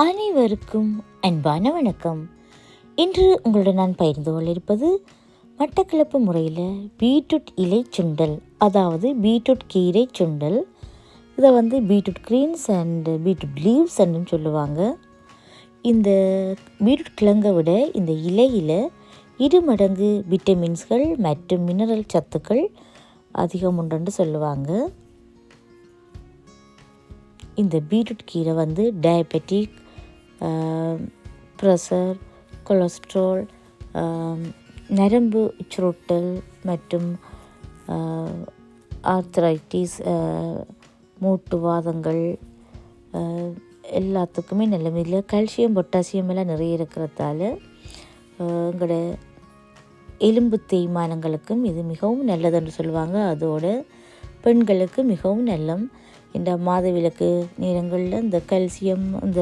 அனைவருக்கும் அன்பான வணக்கம். இன்று உங்களுடன் நான் பகிர்ந்து கொள்ளிருப்பது மட்டக்களப்பு முறையில் பீட்ரூட் இலை சுண்டல், அதாவது பீட்ரூட் கீரை சுண்டல். இதை beetroot greens and beetroot leaves என்று சொல்லுவாங்க. இந்த பீட்ரூட் கிழங்கை விட இந்த இலையில் 2 மடங்கு விட்டமின்ஸ்கள் மற்றும் மினரல் சத்துக்கள் அதிகம் உண்டு சொல்லுவாங்க. இந்த பீட்ரூட் கீரை டயபெட்டிக், ப்ரெஷர், கொலஸ்ட்ரால், நரம்பு சுருட்டல் மற்றும் ஆர்த்ரைட்டிஸ், மூட்டுவாதங்கள் எல்லாத்துக்குமே நல்ல முறையில் கால்சியம் பொட்டாசியம் எல்லாம் நிறைய இருக்கிறதால எங்களோட எலும்பு தேய்மானங்களுக்கும் இது மிகவும் நல்லதுன்னு சொல்லுவாங்க. அதோட பெண்களுக்கு மிகவும் நல்லம். இந்த மாதவிலக்கு நேரங்களில் இந்த கால்சியம், இந்த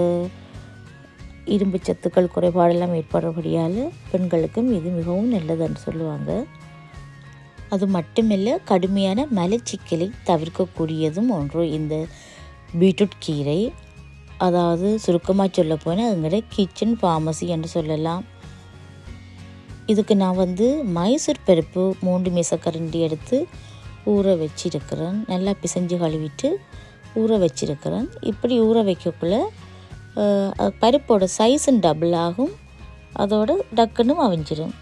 இரும்பு சத்துக்கள் குறைபாடெல்லாம் ஏற்படுறபடியால் பெண்களுக்கும் இது மிகவும் நல்லதுன்னு சொல்லுவாங்க. அது மட்டுமில்ல, கடுமையான மலச்சிக்கலை தவிர்க்கக்கூடியதும் ஒன்று இந்த பீட்ரூட் கீரை. அதாவது சுருக்கமாக சொல்ல போனால் எங்களோட கிச்சன் ஃபார்மசி என்று சொல்லலாம். இதுக்கு நான் மைசூர் பருப்பு 3 மேசக்கரண்டி எடுத்து ஊற வச்சிருக்கிறேன். நல்லா பிசைஞ்சு கழுவிட்டு ஊற வச்சிருக்கிறேன். இப்படி ஊற வைக்கக்குள்ள பருப்போட சைஸும் டபுள் ஆகும், அதோட டக்குன்னு அவிஞ்சிடும்.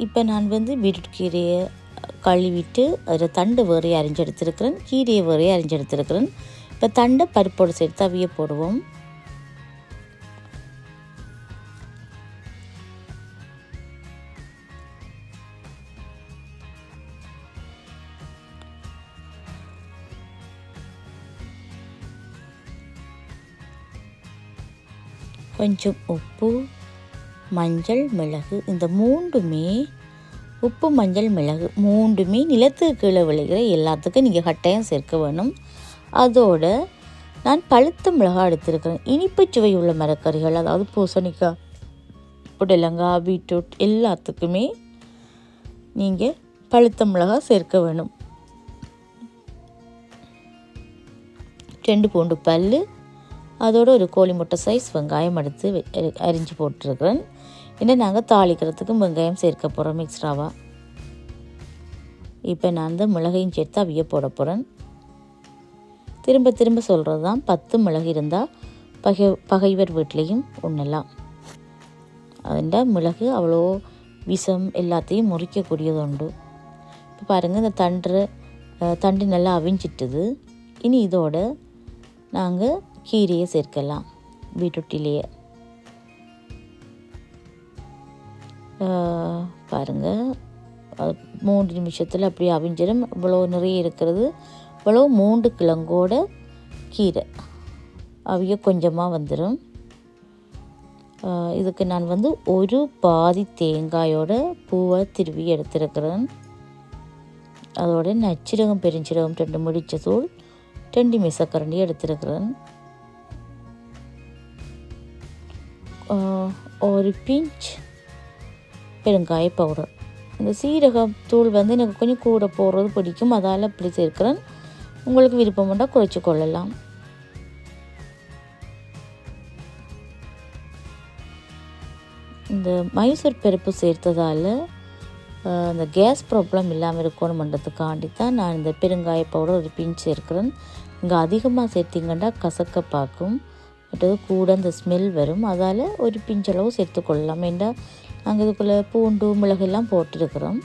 இப்போ நான் பீட்ரூட் கீரையை கழுவிட்டு அதில் தண்டு வேறையை அரிஞ்சு எடுத்துருக்கிறேன், கீரையை வேறையை அரிஞ்சு எடுத்துருக்கிறேன். இப்போ தண்டை பருப்போடு சேர்த்து அவிய போடுவோம். கொஞ்சம் உப்பு, மஞ்சள், மிளகு, இந்த 3மே, உப்பு, மஞ்சள், மிளகு 3மே நிலத்துக்கு கீழே விளைகிற எல்லாத்துக்கும் நீங்கள் கட்டாயம் சேர்க்க வேணும். அதோட நான் பழுத்த மிளகாய் எடுத்துருக்கிறேன். இனிப்பு சுவை உள்ள மரக்கறிகள், அதாவது பூசணிக்காய், புடலங்காய், பீட்ரூட் எல்லாத்துக்குமே நீங்கள் பழுத்த மிளகாய் சேர்க்க வேணும். 2 பூண்டு பல், அதோடு ஒரு கோழி முட்டை சைஸ் வெங்காயம் எடுத்து அரிஞ்சு போட்டிருக்கிறேன். ஏன்னா நாங்கள் தாளிக்கிறதுக்கும் வெங்காயம் சேர்க்க போகிறோம் எக்ஸ்ட்ராவாக. இப்போ நான் அந்த மிளகையும் சேர்த்து அவிய போட போகிறேன். திரும்ப திரும்ப சொல்கிறது தான், 10 மிளகு இருந்தால் பகைவர் வீட்லேயும் உண்ணலாம். அதுண்ட மிளகு அவ்வளோ விஷம் எல்லாத்தையும் முறிக்கக்கூடியது உண்டு. இப்போ பாருங்கள், இந்த தண்டு நல்லா அவிஞ்சிட்டுது. இனி இதோட நாங்கள் கீரையை சேர்க்கலாம். பீட்ரூட்டிலேயே பாருங்கள், 3 நிமிஷத்தில் அப்படியே அவிஞ்சிடும். இவ்வளோ நிறைய இருக்கிறது, இவ்வளோ 3 கிழங்கோட கீரை அவிய கொஞ்சமாக வந்துடும். இதுக்கு நான் ஒரு பாதி தேங்காயோட பூவை திருவி எடுத்துருக்கிறேன். அதோட நச்சிரகம், பெருஞ்சீரகம் 2 முடிச்ச தூள், 2 மேசக்கரண்டி எடுத்துருக்கிறேன். ஒரு பிஞ்ச் பெருங்காய பவுடர். இந்த சீரகத்தூள் எனக்கு கொஞ்சம் கூட போடுறது பிடிக்கும், அதால் இப்படி சேர்க்கிறேன். உங்களுக்கு விருப்பம் உண்டா குறைச்சி கொள்ளலாம். இந்த மைசூர் பருப்பு சேர்த்ததால் அந்த கேஸ் ப்ராப்ளம் இல்லாமல் இருக்கணுமன்றதுக்காண்டி தான் நான் இந்த பெருங்காய பவுடர் ஒரு பிஞ்ச் சேர்க்கிறேன். இங்கே அதிகமாக சேர்த்திங்கன்னா கசக்க பார்க்கும், மற்றது கூட அந்த ஸ்மெல் வரும். அதால் ஒரு பிஞ்சளவு சேர்த்துக்கொள்ளலாம். ஏன்னா நாங்கள் இதுக்குள்ளே பூண்டு, மிளகெல்லாம் போட்டிருக்கிறோம்.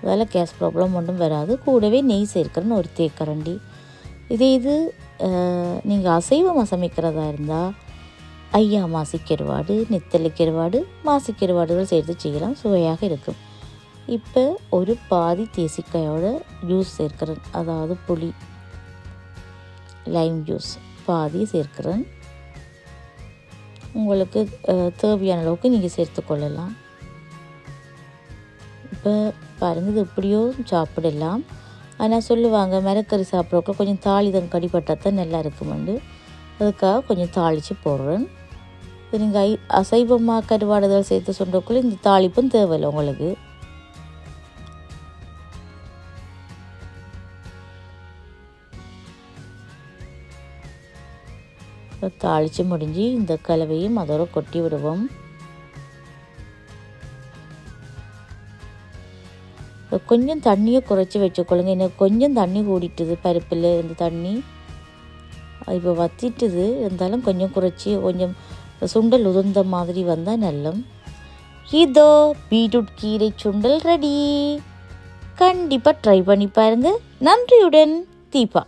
அதால் கேஸ் ப்ராப்ளம் ஒன்றும் வராது. கூடவே நெய் சேர்க்கிறேன்னு ஒரு தேக்கரண்டி. இது நீங்கள் அசைவமாக சமைக்கிறதா இருந்தால் ஐயா மாசிக்கருவாடு, நெத்தலி கருவாடு, மாசிக்கருவாடுகள் சேர்த்து செய்யலாம், சுவையாக இருக்கும். இப்போ ஒரு பாதி தேசிக்காயோட ஜூஸ் சேர்க்கிறேன், அதாவது புளி, லைம் ஜூஸ் பாதி சேர்க்கிறேன். உங்களுக்கு தேவையான அளவுக்கு நீங்கள் சேர்த்துக்கொள்ளலாம். இப்போ பாருங்கள், இது எப்படியோ சாப்பிடலாம். ஆனால் சொல்லுவாங்க மரக்கறி சாப்பிட்றப்ப கொஞ்சம் தாளிதம் கடிப்பட்டால் தான் நல்லா இருக்குமெண்டு, அதுக்காக கொஞ்சம் தாளித்து போடுறேன். இது நீங்கள் அசைவமாக கருவாடுதல் சேர்த்து சொல்கிறக்குள்ளே இந்த தாளிப்பும் தேவையில்லை உங்களுக்கு. தாளித்து முடிஞ்சு இந்த கலவையும் அதோட கொட்டி விடுவோம். கொஞ்சம் தண்ணியை குறைச்சி வச்சுக்கொள்ளுங்க. எனக்கு கொஞ்சம் தண்ணி கூடிட்டுது பருப்பில் இந்த தண்ணி இப்போ வற்றிட்டுது. இருந்தாலும் கொஞ்சம் குறைச்சி கொஞ்சம் சுண்டல் உதிர்ந்த மாதிரி வந்தால் நல்லம். இதோ பீட்ரூட் கீரை சுண்டல் ரெடி. கண்டிப்பாக ட்ரை பண்ணி பாருங்கள். நன்றியுடன் தீபா.